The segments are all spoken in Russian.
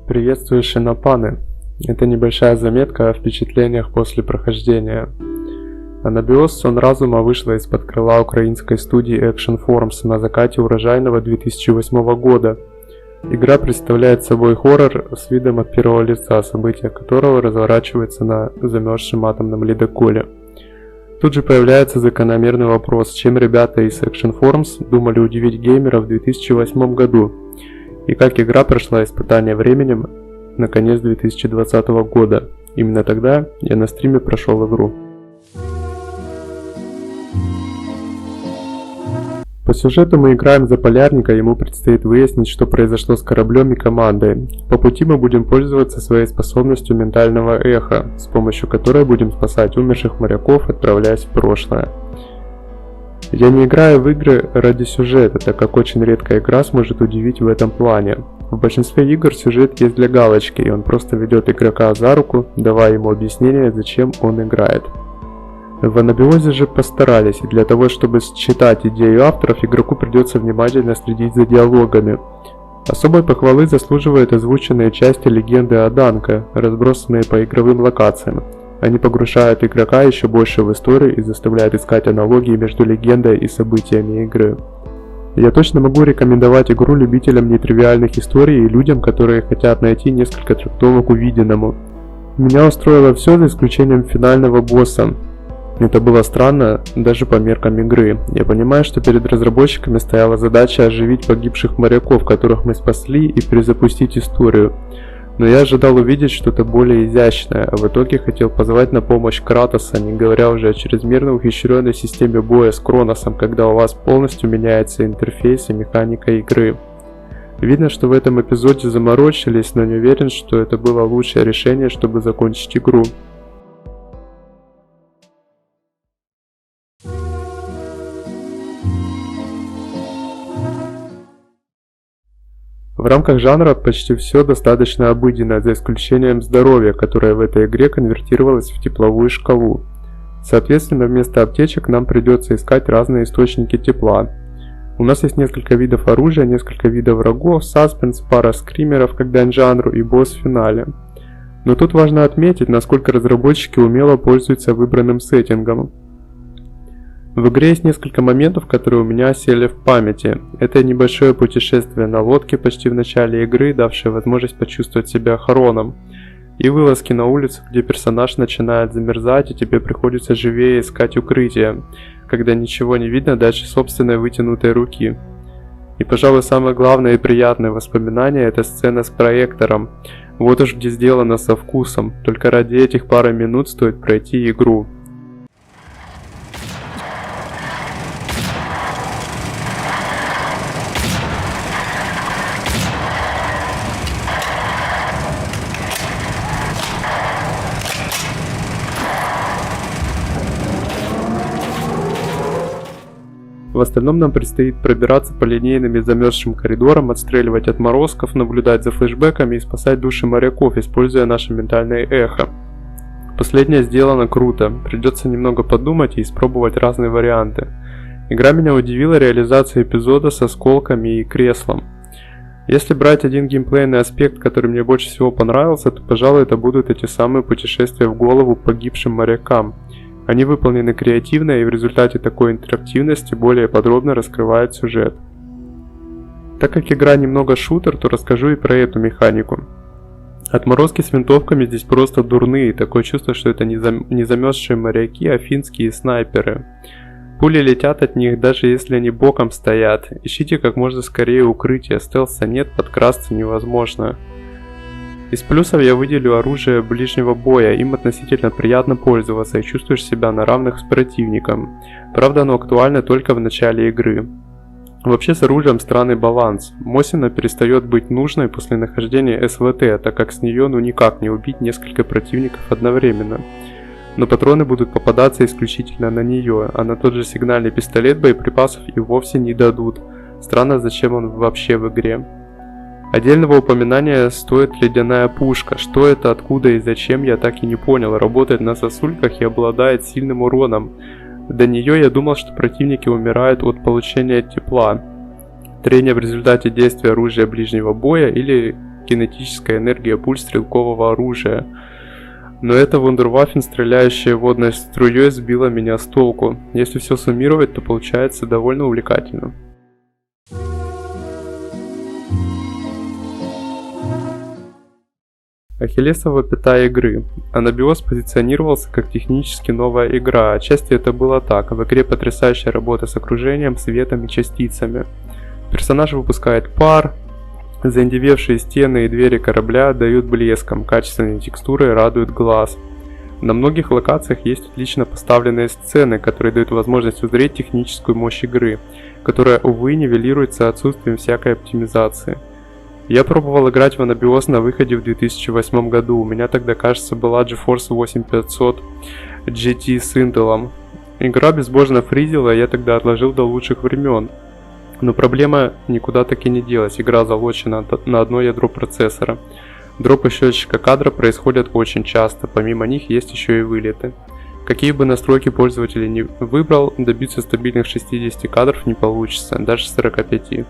Приветствую, шинопаны! Это небольшая заметка о впечатлениях после прохождения. Анабиоз Сон разума вышла из-под крыла украинской студии Action Forms на закате урожайного 2008 года. Игра представляет собой хоррор с видом от первого лица, события которого разворачивается на замерзшем атомном ледоколе. Тут же появляется закономерный вопрос, чем ребята из Action Forms думали удивить геймеров в 2008 году, и как игра прошла испытание временем на конец 2020 года. Именно тогда я на стриме прошел игру. По сюжету мы играем за полярника, ему предстоит выяснить, что произошло с кораблем и командой. По пути мы будем пользоваться своей способностью ментального эха, с помощью которой будем спасать умерших моряков, отправляясь в прошлое. Я не играю в игры ради сюжета, так как очень редкая игра сможет удивить в этом плане. В большинстве игр сюжет есть для галочки, и он просто ведет игрока за руку, давая ему объяснение, зачем он играет. В Анабиозе же постарались, и для того, чтобы считать идею авторов, игроку придется внимательно следить за диалогами. Особой похвалы заслуживают озвученные части легенды о Данко, разбросанные по игровым локациям. Они погружают игрока еще больше в историю и заставляют искать аналогии между легендой и событиями игры. Я точно могу рекомендовать игру любителям нетривиальных историй и людям, которые хотят найти несколько трактовок увиденному. Меня устроило все за исключением финального босса. Это было странно даже по меркам игры. Я понимаю, что перед разработчиками стояла задача оживить погибших моряков, которых мы спасли, и перезапустить историю. Но я ожидал увидеть что-то более изящное, а в итоге хотел позвать на помощь Кратоса, не говоря уже о чрезмерно ухищренной системе боя с Кроносом, когда у вас полностью меняется интерфейс и механика игры. Видно, что в этом эпизоде заморочились, но не уверен, что это было лучшее решение, чтобы закончить игру. В рамках жанра почти все достаточно обыденно, за исключением здоровья, которое в этой игре конвертировалось в тепловую шкалу. Соответственно, вместо аптечек нам придется искать разные источники тепла. У нас есть несколько видов оружия, несколько видов врагов, саспенс, пара скримеров как дань-жанру и босс в финале. Но тут важно отметить, насколько разработчики умело пользуются выбранным сеттингом. В игре есть несколько моментов, которые у меня осели в памяти. Это небольшое путешествие на лодке почти в начале игры, давшее возможность почувствовать себя Хароном, и вылазки на улицу, где персонаж начинает замерзать, и тебе приходится живее искать укрытие, когда ничего не видно дальше собственной вытянутой руки. И, пожалуй, самое главное и приятное воспоминание — это сцена с проектором. Вот уж где сделано со вкусом, только ради этих пары минут стоит пройти игру. В остальном нам предстоит пробираться по линейным и замерзшим коридорам, отстреливать отморозков, наблюдать за флешбэками и спасать души моряков, используя наше ментальное эхо. Последнее сделано круто, придется немного подумать и испробовать разные варианты. Игра меня удивила реализацией эпизода с осколками и креслом. Если брать один геймплейный аспект, который мне больше всего понравился, то, пожалуй, это будут эти самые путешествия в голову погибшим морякам. Они выполнены креативно, и в результате такой интерактивности более подробно раскрывает сюжет. Так как игра немного шутер, то расскажу и про эту механику. Отморозки с винтовками здесь просто дурные, такое чувство, что это не замерзшие моряки, а финские снайперы. Пули летят от них, даже если они боком стоят. Ищите как можно скорее укрытие, стелса нет, подкрасться невозможно. Из плюсов я выделю оружие ближнего боя, им относительно приятно пользоваться и чувствуешь себя на равных с противником. Правда, оно актуально только в начале игры. Вообще с оружием странный баланс. Мосина перестает быть нужной после нахождения СВТ, так как с нее никак не убить несколько противников одновременно. Но патроны будут попадаться исключительно на нее, а на тот же сигнальный пистолет боеприпасов и вовсе не дадут. Странно, зачем он вообще в игре. Отдельного упоминания стоит ледяная пушка. Что это, откуда и зачем, я так и не понял. Работает на сосульках и обладает сильным уроном. До нее я думал, что противники умирают от получения тепла, трения в результате действия оружия ближнего боя или кинетическая энергия пуль стрелкового оружия. Но эта вундерваффен, стреляющая водной струей, сбила меня с толку. Если все суммировать, то получается довольно увлекательно. Ахиллесова пята игры. Анабиос позиционировался как технически новая игра, отчасти это было так. В игре потрясающая работа с окружением, светом и частицами. Персонаж выпускает пар, заиндевевшие стены и двери корабля дают блеском, качественные текстуры радуют глаз. На многих локациях есть отлично поставленные сцены, которые дают возможность узреть техническую мощь игры, которая, увы, нивелируется отсутствием всякой оптимизации. Я пробовал играть в Анабиос на выходе в 2008 году, у меня тогда, кажется, была GeForce 8500 GT с Intel. Игра безбожно фризила, я тогда отложил до лучших времен. Но проблема никуда так и не делась, игра залочена на одно ядро процессора. Дропы счетчика кадра происходят очень часто, помимо них есть еще и вылеты. Какие бы настройки пользователь ни выбрал, добиться стабильных 60 кадров не получится, даже 45.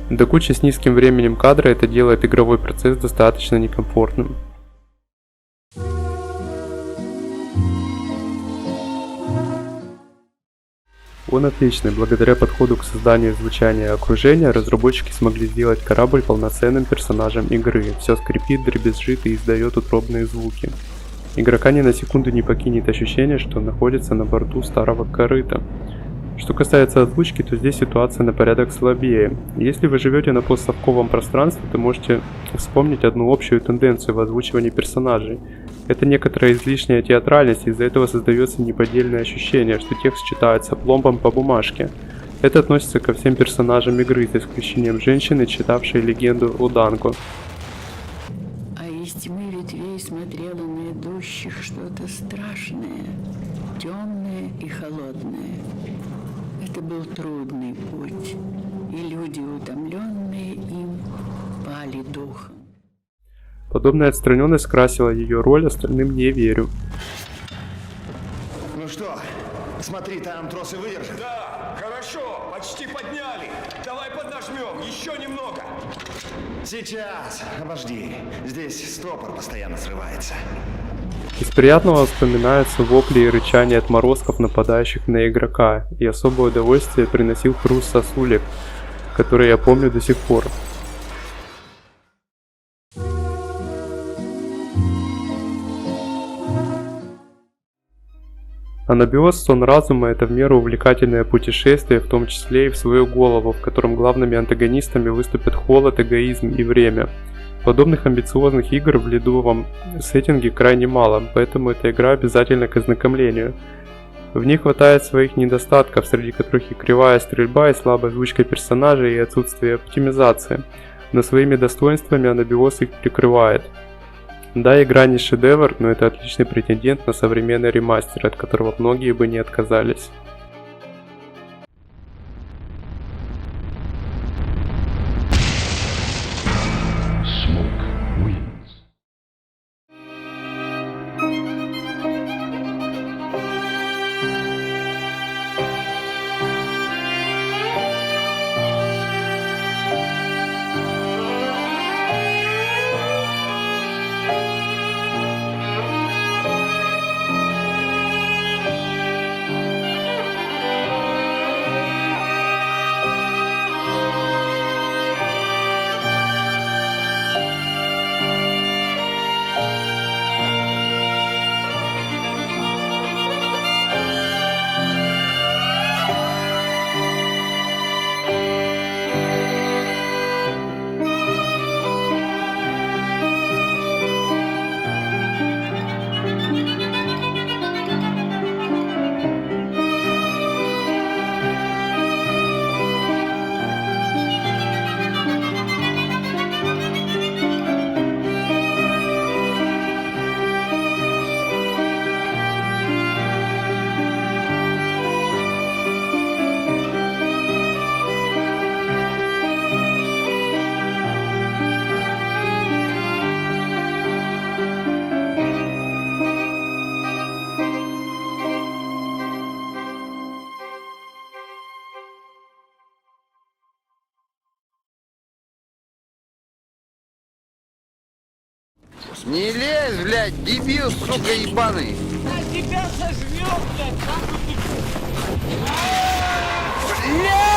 До кучи с низким временем кадра это делает игровой процесс достаточно некомфортным. Он отличный, благодаря подходу к созданию звучания окружения разработчики смогли сделать корабль полноценным персонажем игры, все скрипит, дребезжит и издает утробные звуки. Игрока ни на секунду не покинет ощущение, что он находится на борту старого корыта. Что касается озвучки, то здесь ситуация на порядок слабее. Если вы живете на постсовковом пространстве, то можете вспомнить одну общую тенденцию в озвучивании персонажей. Это некоторая излишняя театральность, из-за этого создается неподдельное ощущение, что текст читается пломбом по бумажке. Это относится ко всем персонажам игры, за исключением женщины, читавшей легенду о Данко. А из тьмы ветвей смотрело на идущих что-то страшное, темное и холодное. Это был трудный путь, и люди, утомленные им, пали духом. Подобная отстраненность скрасила ее роль, остальным не верю. Ну что, смотри, там тросы выдержат? Да, хорошо, почти подняли. Давай поднажмем, еще немного. Сейчас, обожди. Здесь стопор постоянно срывается. Из приятного вспоминаются вопли и рычания отморозков, нападающих на игрока, и особое удовольствие приносил хруст сосулек, который я помню до сих пор. Анабиос «Сон разума» — это в меру увлекательное путешествие, в том числе и в свою голову, в котором главными антагонистами выступят холод, эгоизм и время. Подобных амбициозных игр в ледовом сеттинге крайне мало, поэтому эта игра обязательна к ознакомлению. В ней хватает своих недостатков, среди которых и кривая стрельба, и слабая озвучка персонажей, и отсутствие оптимизации, но своими достоинствами Анабиос их прикрывает. Да, игра не шедевр, но это отличный претендент на современный ремастер, от которого многие бы не отказались. Не лезь, блядь, дебил, сука, ебаный. На тебя сожмем, блядь, нахуй ты. Блядь!